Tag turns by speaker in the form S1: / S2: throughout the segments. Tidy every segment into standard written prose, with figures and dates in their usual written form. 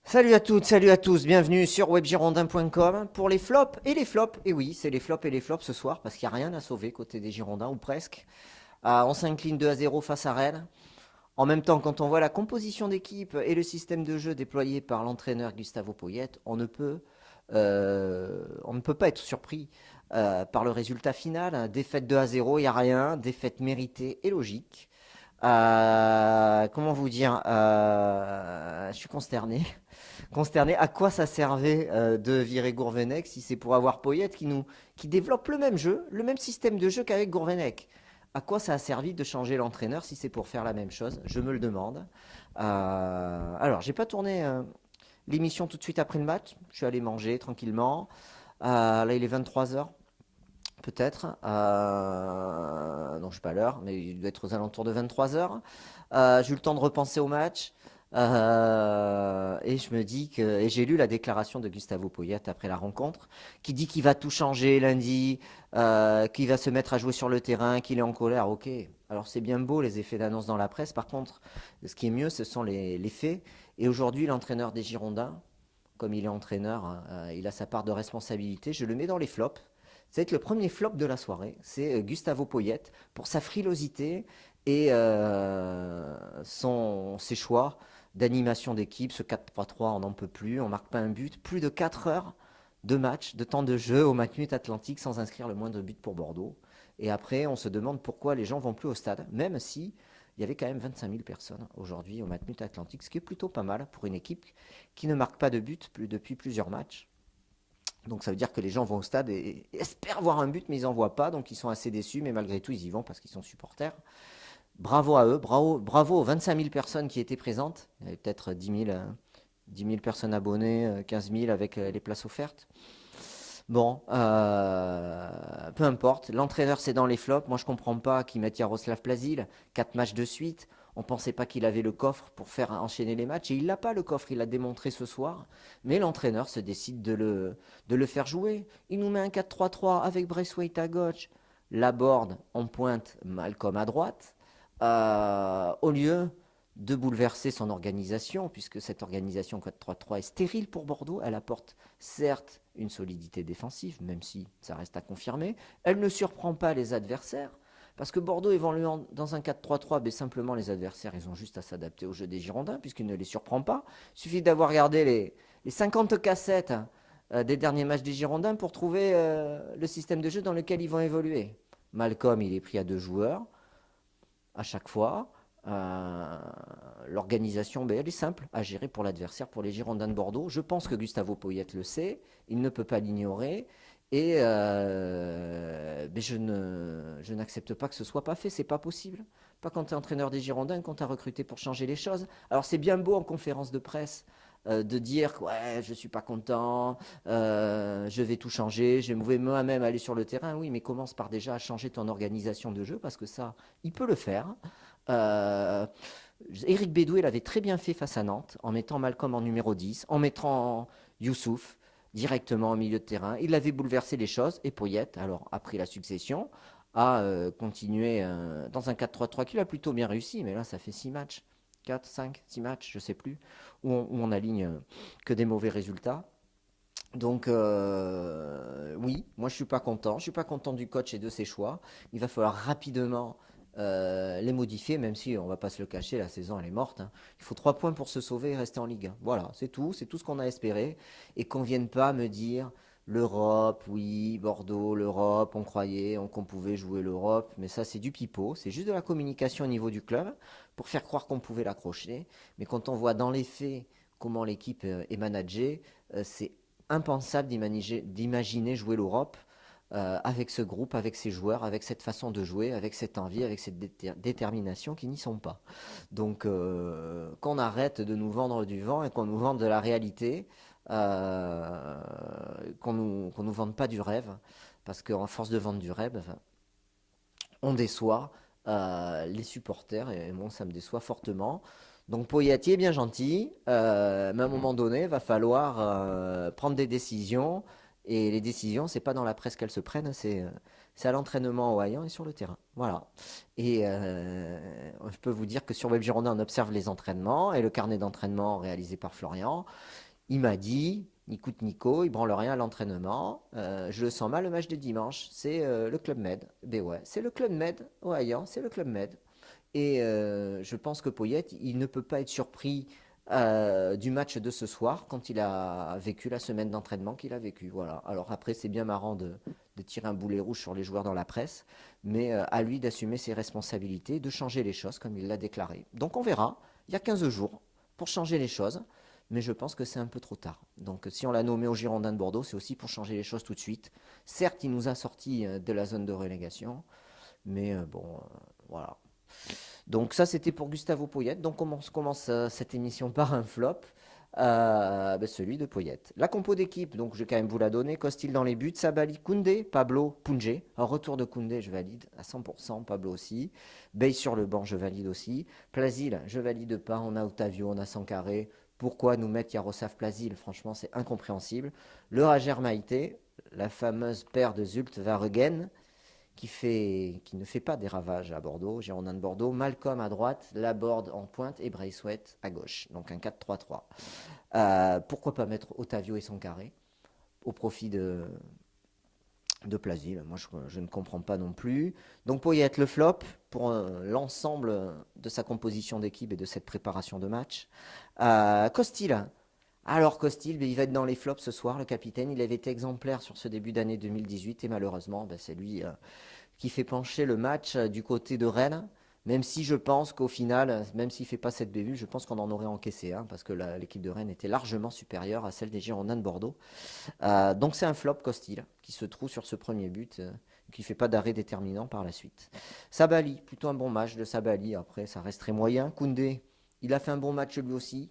S1: Salut à toutes, salut à tous, bienvenue sur webgirondin.com pour les flops et les flops. Et oui, c'est les flops et les flops ce soir parce qu'il n'y a rien à sauver côté des Girondins, ou presque. On s'incline 2-0 face à Rennes. En même temps, quand on voit la composition d'équipe et le système de jeu déployé par l'entraîneur Gustavo Poyet, on ne peut pas être surpris par le résultat final. Défaite 2-0, il n'y a rien, défaite méritée et logique. Comment vous dire, je suis consterné. À quoi ça servait de virer Gourvenec si c'est pour avoir Poyet qui développe le même jeu, le même système de jeu qu'avec Gourvenec? À quoi ça a servi de changer l'entraîneur si c'est pour faire la même chose? Je me le demande. Alors, j'ai pas tourné l'émission tout de suite après le match. Je suis allé manger tranquillement. Là, il est 23h, peut-être. Non, je sais pas l'heure, mais il doit être aux alentours de 23h. J'ai eu le temps de repenser au match. Et je me dis que. Et j'ai lu la déclaration de Gustavo Poyet après la rencontre, qui dit qu'il va tout changer lundi, qu'il va se mettre à jouer sur le terrain, qu'il est en colère. Ok, alors c'est bien beau les effets d'annonce dans la presse. Par contre, ce qui est mieux, ce sont les faits. Et aujourd'hui, l'entraîneur des Girondins, comme il est entraîneur, il a sa part de responsabilité. Je le mets dans les flops. C'est le premier flop de la soirée. C'est Gustavo Poyet pour sa frilosité et ses choix d'animation d'équipe. Ce 4-3-3, on n'en peut plus. On marque pas un but. Plus de 4 heures de match, de temps de jeu au Matmut Atlantique sans inscrire le moindre but pour Bordeaux. Et après, on se demande pourquoi les gens vont plus au stade, même si il y avait quand même 25 000 personnes aujourd'hui au Matmut Atlantique, ce qui est plutôt pas mal pour une équipe qui ne marque pas de but depuis plusieurs matchs. Donc ça veut dire que les gens vont au stade et espèrent voir un but, mais ils n'en voient pas, donc ils sont assez déçus, mais malgré tout, ils y vont parce qu'ils sont supporters. Bravo à eux, bravo aux 25 000 personnes qui étaient présentes. Il y avait peut-être 10 000 personnes abonnées, 15 000 avec les places offertes. Bon, peu importe. L'entraîneur, c'est dans les flops. Moi, je comprends pas qu'ils mettent Yaroslav Plazil. 4 matchs de suite. On pensait pas qu'il avait le coffre pour faire enchaîner les matchs. Et il n'a pas le coffre, il l'a démontré ce soir. Mais l'entraîneur se décide de le faire jouer. Il nous met un 4-3-3 avec Braithwaite à gauche. Laborde en pointe, Malcolm à droite. Au lieu de bouleverser son organisation, puisque cette organisation 4-3-3 est stérile pour Bordeaux. Elle apporte certes une solidité défensive, même si ça reste à confirmer. Elle ne surprend pas les adversaires, parce que Bordeaux évoluant dans un 4-3-3, mais simplement les adversaires, ils ont juste à s'adapter au jeu des Girondins, puisqu'il ne les surprend pas. Il suffit d'avoir regardé les 50 cassettes des derniers matchs des Girondins pour trouver le système de jeu dans lequel ils vont évoluer. Malcolm, il est pris à 2 joueurs à chaque fois. L'organisation, elle est simple à gérer pour l'adversaire, pour les Girondins de Bordeaux. Je pense que Gustavo Poyet le sait, il ne peut pas l'ignorer. Et je n'accepte pas que ce soit pas fait, c'est pas possible. Pas quand tu es entraîneur des Girondins, quand tu as recruté pour changer les choses. Alors c'est bien beau en conférence de presse de dire que ouais, je suis pas content, je vais tout changer, je vais moi-même aller sur le terrain. Oui, mais commence par déjà à changer ton organisation de jeu parce que ça, il peut le faire. Euh, Eric Bédoué l'avait très bien fait face à Nantes, en mettant Malcolm en numéro 10, en mettant Youssouf directement au milieu de terrain. Il avait bouleversé les choses, et Poyet, alors, a pris la succession, a continué dans un 4-3-3 qu'il a plutôt bien réussi, mais là, ça fait 6 matchs, 4, 5, 6 matchs, je sais plus, où on aligne que des mauvais résultats. Donc oui, moi je suis pas content. Je suis pas content du coach et de ses choix. Il va falloir rapidement les modifier, même si on va pas se le cacher, la saison elle est morte, hein. Il faut 3 points pour se sauver et rester en Ligue 1. Voilà, c'est tout ce qu'on a espéré. Et qu'on vienne pas me dire l'Europe, oui, Bordeaux, l'Europe, on croyait qu'on pouvait jouer l'Europe, mais ça c'est du pipeau, c'est juste de la communication au niveau du club pour faire croire qu'on pouvait l'accrocher. Mais quand on voit dans les faits comment l'équipe est managée, c'est impensable d'imaginer jouer l'Europe avec ce groupe, avec ces joueurs, avec cette façon de jouer, avec cette envie, avec cette détermination qui n'y sont pas. Donc qu'on arrête de nous vendre du vent et qu'on nous vende de la réalité, qu'on nous vende pas du rêve, parce qu'en force de vendre du rêve, on déçoit les supporters, et moi ça me déçoit fortement. Donc Poyati est bien gentil, mais à un moment donné, il va falloir prendre des décisions, et les décisions, c'est pas dans la presse qu'elles se prennent, c'est à l'entraînement au haillant et sur le terrain. Voilà. Et je peux vous dire que sur Web Girondin, on observe les entraînements et le carnet d'entraînement réalisé par Florian. Il m'a dit, écoute Nico, il branle rien à l'entraînement. Je le sens mal le match de dimanche. C'est le Club Med. Ben ouais, c'est le Club Med. Ouais, c'est le Club Med. Et je pense que Poyet, il ne peut pas être surpris du match de ce soir quand il a vécu la semaine d'entraînement qu'il a vécu. Voilà. Alors après, c'est bien marrant de tirer un boulet rouge sur les joueurs dans la presse, mais à lui d'assumer ses responsabilités, de changer les choses comme il l'a déclaré. Donc on verra. Il y a 15 jours pour changer les choses, mais je pense que c'est un peu trop tard. Donc si on l'a nommé au Girondin de Bordeaux, c'est aussi pour changer les choses tout de suite. Certes, il nous a sortis de la zone de relégation, mais bon, voilà. Donc ça, c'était pour Gustavo Poyet. Donc on commence cette émission par un flop, celui de Poyet. La compo d'équipe, donc je vais quand même vous la donner. Costil dans les buts, Sabali, Koundé, Pablo, Punjé. Un retour de Koundé, je valide à 100%, Pablo aussi. Bey sur le banc, je valide aussi. Plasil, je valide pas. On a Otavio, on a Sankaré. Pourquoi nous mettre Yaroslav Plasil? Franchement, c'est incompréhensible. Le Rajer Maïté, la fameuse paire de Zult Varegen, qui ne fait pas des ravages à Bordeaux, Girondin de Bordeaux, Malcolm à droite, Laborde en pointe et Braithwaite à gauche. Donc un 4-3-3. Pourquoi pas mettre Otavio et Sankaré au profit de Plasil? Moi, je ne comprends pas non plus. Donc Poyet, le flop pour l'ensemble de sa composition d'équipe et de cette préparation de match. Costil. Alors Costil, il va être dans les flops ce soir, le capitaine. Il avait été exemplaire sur ce début d'année 2018 et malheureusement, c'est lui qui fait pencher le match du côté de Rennes. Même si je pense qu'au final, même s'il ne fait pas cette bévue, je pense qu'on en aurait encaissé parce que l'équipe de Rennes était largement supérieure à celle des Girondins de Bordeaux. Donc c'est un flop Costil qui se trouve sur ce premier but, qui ne fait pas d'arrêt déterminant par la suite. Sabali, plutôt un bon match de Sabali. Après, ça reste très moyen. Koundé, il a fait un bon match lui aussi.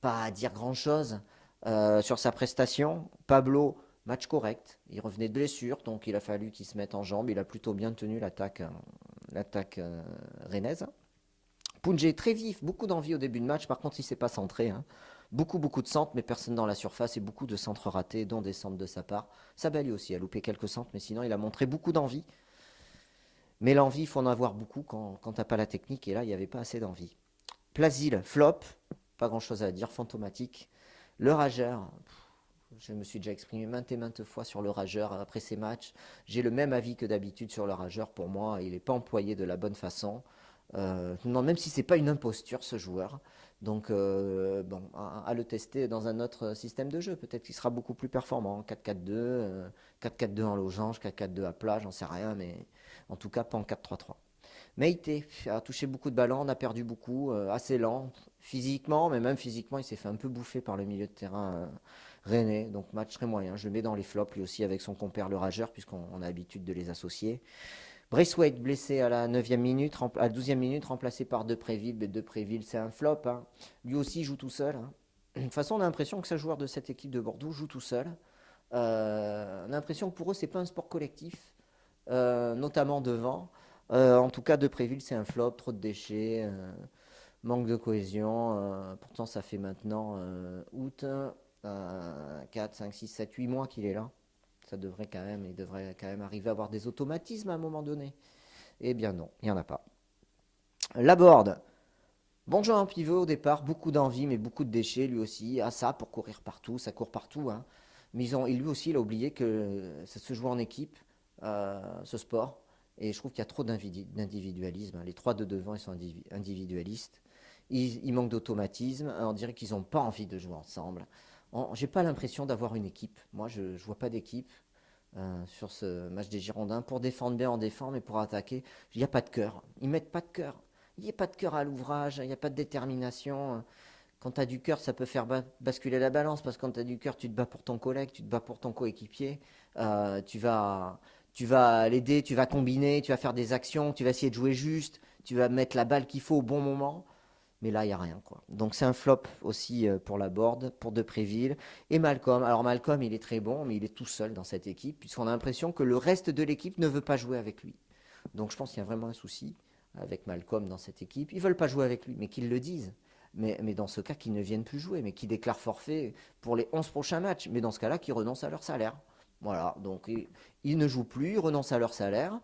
S1: Pas à dire grand-chose sur sa prestation. Pablo, match correct. Il revenait de blessure, donc il a fallu qu'il se mette en jambe. Il a plutôt bien tenu l'attaque rennaise. Punjé, très vif, beaucoup d'envie au début de match. Par contre, il ne s'est pas centré. Beaucoup de centres, mais personne dans la surface et beaucoup de centres ratés, dont des centres de sa part. Sabali aussi a loupé quelques centres, mais sinon, il a montré beaucoup d'envie. Mais l'envie, il faut en avoir beaucoup quand tu n'as pas la technique. Et là, il n'y avait pas assez d'envie. Plasil, flop. Pas grand-chose à dire, fantomatique. Le rageur, je me suis déjà exprimé maintes et maintes fois sur le rageur après ces matchs. J'ai le même avis que d'habitude sur le rageur. Pour moi, il n'est pas employé de la bonne façon. Non, même si c'est pas une imposture ce joueur. Donc bon, à le tester dans un autre système de jeu. Peut-être qu'il sera beaucoup plus performant. 4-4-2, 4-4-2 en losange, 4-4-2 à plat, j'en sais rien, mais en tout cas pas en 4-3-3. Meïté a touché beaucoup de ballons, on a perdu beaucoup, assez lent physiquement, mais même physiquement, il s'est fait un peu bouffer par le milieu de terrain rennais. Donc match très moyen. Je le mets dans les flops, lui aussi, avec son compère le rageur, puisqu'on a l'habitude de les associer. Braithwaite blessé à la 9e minute, à la 12e minute, remplacé par Depréville. Mais Depréville, c'est un flop. Lui aussi joue tout seul. De toute façon, on a l'impression que ce joueur de cette équipe de Bordeaux joue tout seul. On a l'impression que pour eux, c'est pas un sport collectif, notamment devant. En tout cas, Depréville, c'est un flop, trop de déchets, manque de cohésion. Pourtant, ça fait maintenant août, 4, 5, 6, 7, 8 mois qu'il est là. Il devrait quand même arriver à avoir des automatismes à un moment donné. Eh bien non, il n'y en a pas. Laborde. Bon joueur en pivot au départ, beaucoup d'envie, mais beaucoup de déchets lui aussi. Ah ça, pour courir partout, ça court partout. Mais lui aussi, il a oublié que ça se joue en équipe, ce sport. Et je trouve qu'il y a trop d'individualisme. Les trois de devant, ils sont individualistes. Ils manquent d'automatisme. On dirait qu'ils n'ont pas envie de jouer ensemble. J'ai pas l'impression d'avoir une équipe. Moi, je ne vois pas d'équipe sur ce match des Girondins. Pour défendre bien, on défend, mais pour attaquer, il n'y a pas de cœur. Ils mettent pas de cœur. Il n'y a pas de cœur à l'ouvrage, il n'y a pas de détermination. Quand tu as du cœur, ça peut faire basculer la balance, parce que quand tu as du cœur, tu te bats pour ton collègue, tu te bats pour ton coéquipier. Tu vas l'aider, tu vas combiner, tu vas faire des actions, tu vas essayer de jouer juste, tu vas mettre la balle qu'il faut au bon moment. Mais là, il n'y a rien, quoi. Donc c'est un flop aussi pour Laborde, pour Depréville et Malcolm. Alors Malcolm, il est très bon, mais il est tout seul dans cette équipe, puisqu'on a l'impression que le reste de l'équipe ne veut pas jouer avec lui. Donc je pense qu'il y a vraiment un souci avec Malcolm dans cette équipe. Ils ne veulent pas jouer avec lui, mais qu'ils le disent. Mais dans ce cas, qu'ils ne viennent plus jouer, mais qu'ils déclarent forfait pour les 11 prochains matchs. Mais dans ce cas-là, qu'ils renoncent à leur salaire. Voilà, donc ils ne jouent plus, ils renoncent à leur salaire.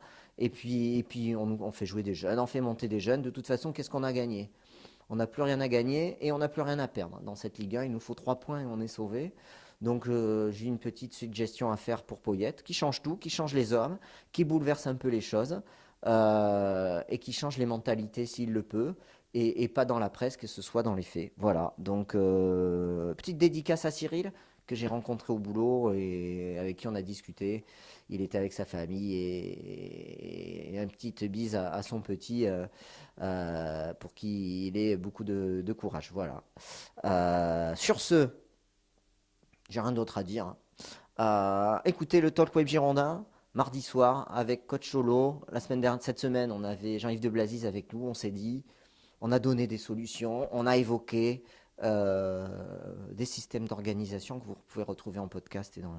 S1: Et puis on fait jouer des jeunes, on fait monter des jeunes. De toute façon, qu'est-ce qu'on a gagné? On n'a plus rien à gagner et on n'a plus rien à perdre. Dans cette Ligue 1, il nous faut 3 points et on est sauvé. Donc j'ai une petite suggestion à faire pour Poyet, qui change tout, qui change les hommes, qui bouleverse un peu les choses et qui change les mentalités s'il le peut. Et pas dans la presse, que ce soit dans les faits. Voilà, donc petite dédicace à Cyril, que j'ai rencontré au boulot et avec qui on a discuté. Il était avec sa famille et une petite bise à son petit pour qu'il ait beaucoup de courage. Voilà. Sur ce, j'ai rien d'autre à dire. Écoutez le Talk Web Girondin, mardi soir, avec Coach Lolo. La semaine dernière, cette semaine, on avait Jean-Yves de Blasis avec nous. On s'est dit, on a donné des solutions, on a évoqué des systèmes d'organisation que vous pouvez retrouver en podcast et dans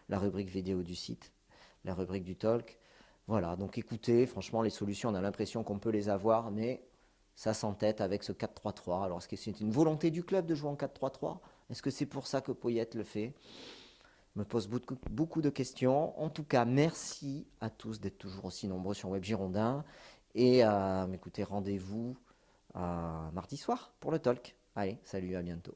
S1: la rubrique vidéo du site, la rubrique du talk. Voilà, donc écoutez, franchement, les solutions, on a l'impression qu'on peut les avoir, mais ça s'entête avec ce 4-3-3. Alors, est-ce que c'est une volonté du club de jouer en 4-3-3? Est-ce que c'est pour ça que Poyet le fait? Je me pose beaucoup de questions. En tout cas, merci à tous d'être toujours aussi nombreux sur Web Girondin. Et écoutez, rendez-vous mardi soir pour le talk. Allez, salut, à bientôt.